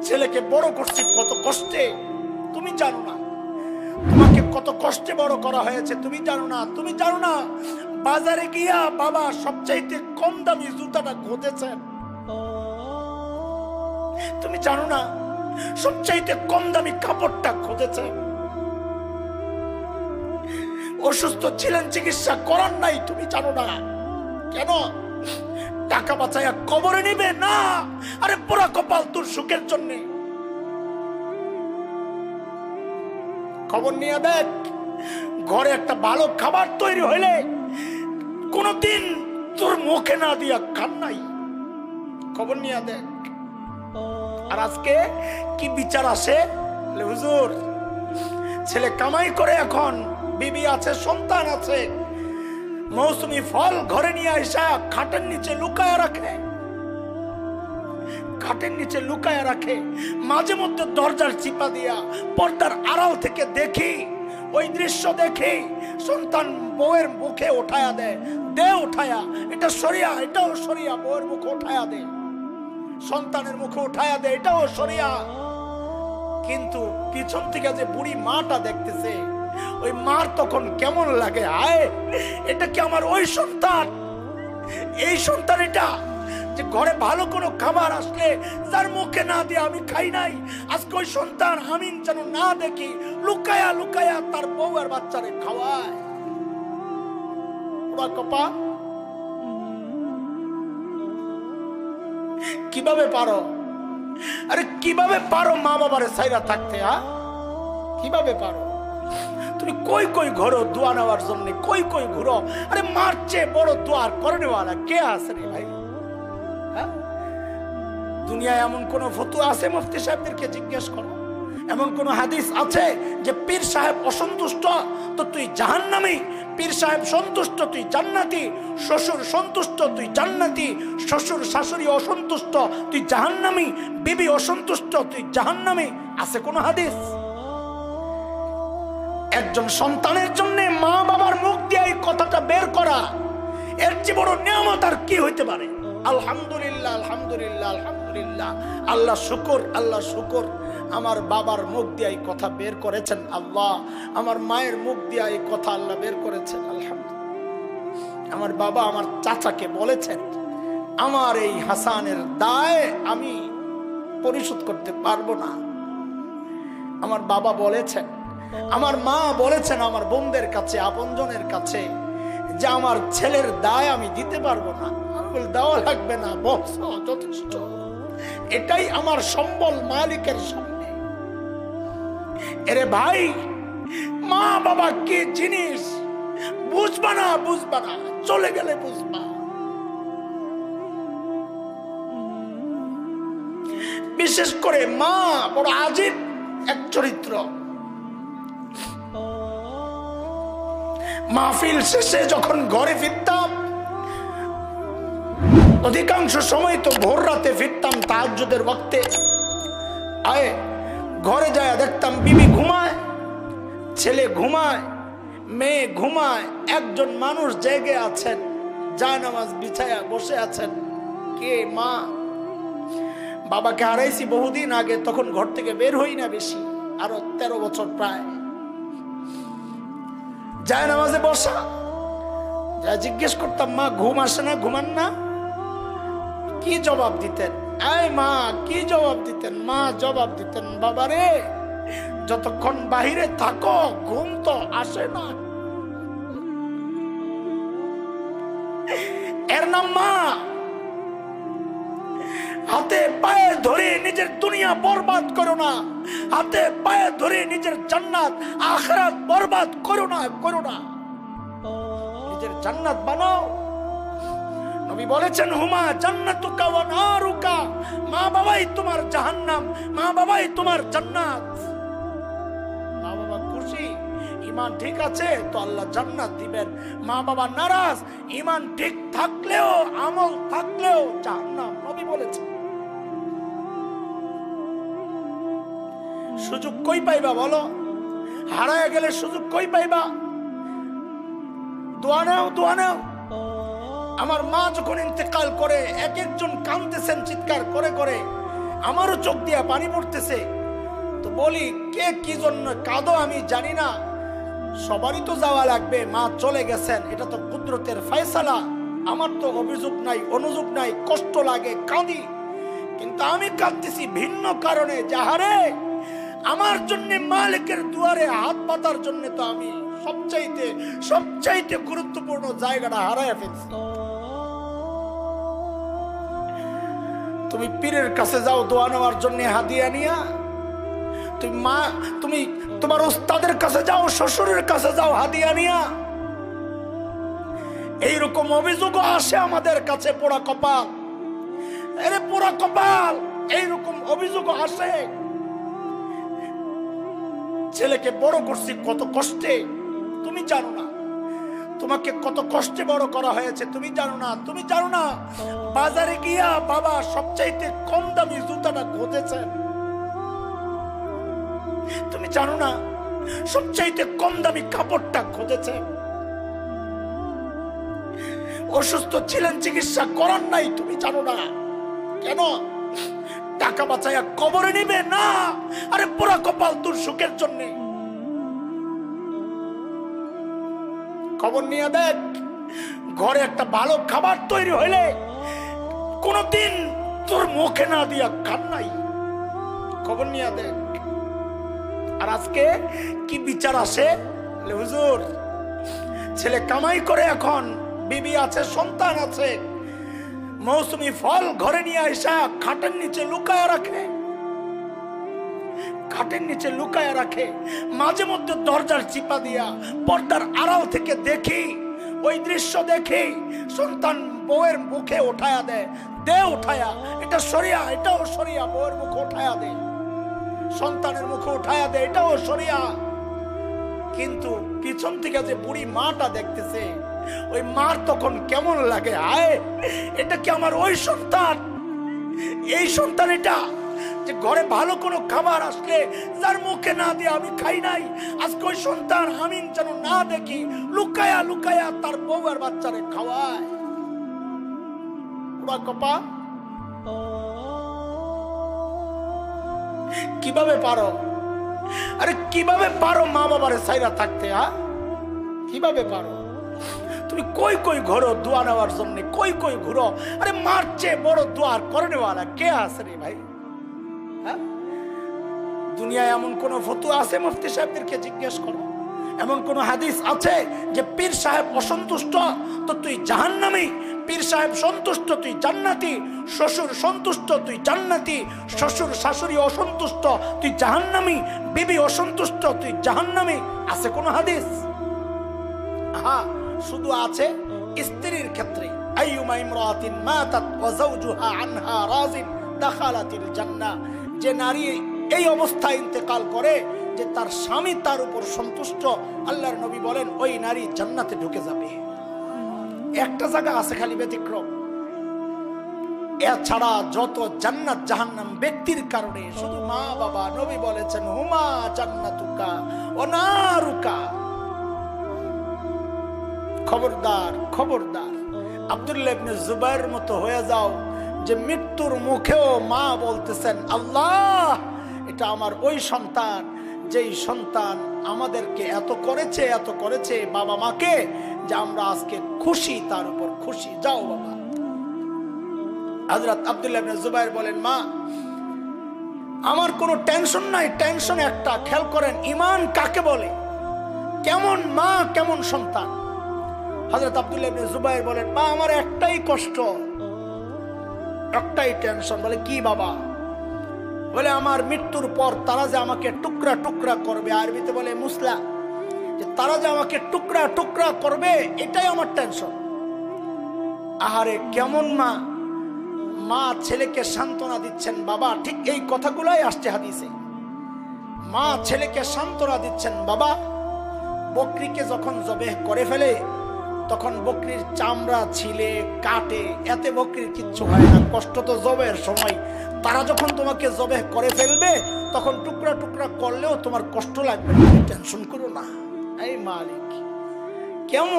ছেলেকে বড় করছি কত কষ্টে, তুমি জানো না। তোমাকে কত কষ্টে বড় করা হয়েছে তুমি জানো না। তুমি জানো না বাজারে গিয়া বাবা সবচাইতে কম দামি জুতাটা খুঁজেছেন। তুমি জানো না সবচাইতে কম দামি কাপড়টা খুঁজেছেন। অসুস্থ ছিলেন, চিকিৎসা করার নাই, তুমি জানো না কেন? টাকা বাঁচাইয়া কবরে নিবে না। আরে পুরা কপাল তোর সুখের জন্য। খবর নিয়ে দেখ, ঘরে একটা ভালো খাবার তৈরি হইলে কোনদিন তোর মুখে না দিয়া খান নাই। খবর নিয়ে দেখ। আর আজকে কি বিচার আসে, হুজুর ছেলে কামাই করে, এখন বিবি আছে, সন্তান আছে, মৌসুমি ফল ঘরে নিয়ে আসা খাটের নিচে লুকায় রাখে, খাটের নিচে লুকায় রাখে। মাঝে মধ্যে দরজার চিপা দিয়া পর্দার আড়াল থেকে দেখি, ওই দৃশ্য দেখি, সন্তান বউয়ের মুখে উঠায়া দেয়, দে উঠায়া, এটা সরিয়া, এটাও সরিয়া, বউয়ের মুখে উঠায়া দে, সন্তানের মুখে উঠায়া দে, এটাও সরিয়া। কিন্তু পিছন থেকে যে বুড়ি মাটা দেখতেছে, ওই মার তখন কেমন লাগে, আয় এটা কি আমার ওই সন্তান? এই সন্তান এটা যে ঘরে ভালো কোনো খাবার আসলে তার মুখে না দিয়ে আমি খাই নাই, আজকে ওই সন্তান আমি যেন না দেখি লুকায়া লুকায়া তার বউ আর বাচ্চারে খাওয়ায়। কপা কিভাবে পারো? আরে কিভাবে পারো মা বাবারে সাইরা থাকতে? কিভাবে পারো? তুমি কই কই ঘরো দোয়া নেওয়ার জন্য, কই কই ঘুরো। আরে মার চেয়ে বড় দোয়ার করে নেওয়ালা কে আছে রে ভাই? দুনিয়ায় এমন কোন ফতোয়া আছে? মুফতি সাহেবদেরকে জিজ্ঞেস করো। এমন কোন হাদিস আছে যে পীর সাহেব অসন্তুষ্ট তো তুই জাহান্নামী, পীর সাহেব সন্তুষ্ট তুই জান্নাতি, শ্বশুর সন্তুষ্ট তুই জান্নাতি, শ্বশুর শাশুড়ি অসন্তুষ্ট তুই জাহান্নামী, বিবি অসন্তুষ্ট তুই জাহান্নামী? আছে কোন হাদিস? একজন সন্তানের জন্য মা বাবার মুখ দিয়ে এই কথাটা বের করা, এর চেয়ে বড় নিয়ামত আর কি হইতে পারে? আলহামদুলিল্লাহ, আলহামদুলিল্লাহ, আলহামদুলিল্লাহ, আল্লাহ শুকর, আল্লাহ শুকর, আমার বাবার মুখ দিয়ে এই কথা বের করেছেন আল্লাহ, আমার মায়ের মুখ দিয়ে এই কথা আল্লাহ বের করেছেন, আলহামদুলিল্লাহ। আমার বাবা আমার চাচাকে বলেছেন, আমার এই হাসানের দায় আমি পরিশোধ করতে পারবো না। আমার বাবা বলেছেন, আমার মা বলেছেন আমার বোনদের কাছে, আপনজনের কাছে, যে আমার ছেলের দায় আমি দিতে পারবো না। আমি বল দেওয়া লাগবে না, বস যথেষ্ট, এটাই আমার সম্বল মালিকের সামনে। এরে ভাই, মা বাবা কি জিনিস বুঝবা না, বুঝবা না, চলে গেলে বুঝবা। বিশেষ করে মা বড় আজীব এক চরিত্র। মাহফিল শেষে যখন ঘরে ফিরতাম, অধিকাংশ সময় তো ভোর রাতে ফিরতাম তাহাজ্জুদের ওয়াক্তে, আয়ে ঘরে যায় দেখতাম বিবি ঘুমায়, ছেলে ঘুমায়, মেয়ে ঘুমায়, একজন মানুষ জেগে আছেন, জায়নামাজ বিছায়া বসে আছেন। কে? মা। বাবাকে হারাইছি বহুদিন আগে, তখন ঘর থেকে বের হই না বেশি, আরো 13 বছর প্রায়। জায়নামাজে বসা, যা জিজ্ঞেস করতাম, মা ঘুম আসে না, ঘুমান না? কি জবাব দিতেন? এই মা কি জবাব দিতেন? মা জবাব দিতেন, বাবারে যতক্ষণ বাহিরে থাকো ঘুম তো আসে না। এর নাম মা। হাতে পায়ে ধরে নিজের দুনিয়া বরবাদ করো না, হাতে পায়ে ধরে নিজের জান্নাত আখিরাত বরবাদ করো না, করো না। নিজের জান্নাত বানাও। নবী বলেছেন, হুমা জান্নাতুকা ওয়া নারুকা, মা বাবাই তোমার জাহান্নাম, মা বাবাই তোমার জান্নাত। মা বাবা খুশি, ঈমান ঠিক আছে তো আল্লাহ জান্নাত দিবেন। মা বাবা নারাজ, ঈমান ঠিক থাকলেও আমল থাকলেও জাহান্নাম, নবী বলেছেন। সুযোগ কই পাইবা বলো? হারায় গেলে সুযোগ কই পাইবা? দোয়া নাও, দোয়া নাও। আমার মা যখন ইন্তেকাল করে, এক একজন কাঁদতেছেন করে, আমারও চোখ দিয়ে পানি পড়তেছে। তো বলি, কে কি জন্য কাঁদো আমি জানি না, সবারই তো যাওয়া লাগবে, মা চলে গেছেন, এটা তো কুদরতের ফয়সালা, আমার তো অভিযোগ নাই, অনুযোগ নাই, কষ্ট লাগে, কাঁদি। কিন্তু আমি কাঁদতেছি ভিন্ন কারণে, যাহারে আমার জন্য মালিকের দুয়ারে হাত পাতার জন্য তো আমি সবচাইতে গুরুত্বপূর্ণ জায়গাটা হারায় ফেলছি। তুমি পীরের কাছে যাও দোয়া নেওয়ার জন্য হাদিয়া নিয়া, তুমি তোমার ওস্তাদের কাছে যাও, শ্বশুরের কাছে যাও হাদিয়া নিয়া। এইরকম অভিযোগও আসে আমাদের কাছে, পোড়া কপাল, আরে পোড়া কপাল, এইরকম অভিযোগও আসে। ছেলেকে বড় করছি কত কষ্টে, তুমি জানো না। তোমাকে কত কষ্টে বড় করা হয়েছে তুমি জানো না। তুমি জানো না বাজারে গিয়া বাবা সবচাইতে কম দামি জুতাটা খুঁজেছেন। তুমি জানো না সবচাইতে কম দামি কাপড়টা খুঁজেছে। অসুস্থ ছিলেন, চিকিৎসা করার নাই, তুমি জানো না কেন? টাকা বাঁচাইয়া কবরে নিবে না। আরে পুরা কপাল তোর সুখের জন্য। খবর নিয়ে দেখ, ঘরে একটা ভালো খাবার তৈরি হইলে কোনদিন তোর মুখে না দিয়া খান নাই। খবর নিয়ে দেখ। আর আজকে কি বিচার আসে, হুজুর ছেলে কামাই করে, এখন বিবি আছে, সন্তান আছে, মৌসুমি ফল ঘরে নিয়ে আসা খাটের নিচে লুকায়া রাখে, খাটের নিচে লুকায়া রাখে। মাঝে মধ্যে দরজার চিপা দিয়া পর্দার আড়াল থেকে দেখি, ওই দৃশ্য দেখি, সন্তান বউয়ের মুখে উঠায়া দেয়, উঠায়া, এটা সরিয়া, এটাও সরিয়া, বউয়ের মুখে উঠায়া দে, সন্তানের মুখে উঠায়া দে, এটাও সরিয়া। কিন্তু পিছন থেকে যে বুড়ি মাটা দেখতেছে, ওই মার তখন কেমন লাগে, আয় এটা কি আমার ওই সন্তান? এই সন্তান এটা যে ঘরে ভালো কোনো খাবার আসলে যার মুখে না দিয়ে আমি খাই নাই, আজকে ওই সন্তান আমি যেন না দেখি লুকায়া লুকায়া তার বউ আর বাচ্চারে খাওয়ায়। কপা কিভাবে পারো? আরে কিভাবে পারো মা বাবারে সাইরা থাকতে? কিভাবে পারো? তুমি কই কই ঘুরো দোয়া নেওয়ার জন্য, কই কই ঘুরো। আরে মার চেয়ে বড় দোয়া করে নেওয়ালা কে আছে রে ভাই? দুনিয়ায় এমন কোন ফতোয়া আছে? মুফতি সাহেবদেরকে জিজ্ঞেস করো। এমন কোন হাদিস আছে যে পীর সাহেব অসন্তুষ্ট তো তুই জাহান্নামী, পীর সাহেব সন্তুষ্ট তুই জান্নাতি, শ্বশুর সন্তুষ্ট তুই জান্নাতি, শ্বশুর শাশুড়ি অসন্তুষ্ট তুই জাহান্নামী, বিবি অসন্তুষ্ট তুই জাহান্নামী? আছে কোন হাদিস? হ্যাঁ, শুধু আছে স্ত্রীর ক্ষেত্রে, আইয়ুমা ইমরাতিন মাতাত ওয়া যাওজুহা আনহা রাজিন দাখালাতিল জান্নাহ। যে নারী এই অবস্থায় ইন্তেকাল করে যে তার স্বামী তার উপর সন্তুষ্ট, আল্লাহর নবী বলেন ওই নারী জান্নাতে ঢুকে যাবে। একটা জায়গা আছে খালি ব্যতিক্রম, এছাড়া যত জান্নাত জাহান্নাম ব্যক্তির কারণে শুধু মা বাবা। নবী বলেছেন হুমা জান্নাতুকা ওয়া নারুকা। খবরদার খবরদার, আব্দুল্লাহ ইবনে জুবাইর মতো হয়ে যাও যে মৃত্যুর মুখেও মা বলতেছেন আল্লাহ এটা আমার ওই সন্তান, যেই সন্তান আমাদেরকে এত করেছে বাবা মাকে, যে আমরা আজকে খুশি, তার উপর খুশি। যাও বাবা। হযরত আব্দুল্লাহ ইবনে জুবাইর বলেন মা আমার কোনো টেনশন নাই, টেনশন একটা। খেয়াল করেন ঈমান কাকে বলে, কেমন মা কেমন সন্তান। হযরত আব্দুল্লাহ ইবনে জুবাইর বলেন মা আমার একটাই কষ্ট, একটাই টেনশন। বলে কি বাবা? বলে আমার মৃত্যুর পর তারা যে আমাকে টুকরা টুকরা করবে, আরবিতে বলে মুসলা, যে তারা যে আমাকে টুকরা টুকরা করবে এটাই আমার টেনশন। আহারে কেমন মা! মা ছেলেকে সান্ত্বনা দিচ্ছেন। বাবা ঠিক এই কথাগুলাই আসছে হাদিসে। মা ছেলেকে সান্ত্বনা দিচ্ছেন, বাবা বকরিকে যখন জবেহ করে ফেলে তখন বকরির চামড়া ছিলে কাটে, এতে বকরির কিচ্ছু হয় না, কষ্ট তো জবের সময়। তারা যখন তোমাকে জবেহ করে ফেলবে তখন টুকরা টুকরা করলেও তোমার কষ্ট লাগবে, টেনশন করো না। এই মালিক কেমন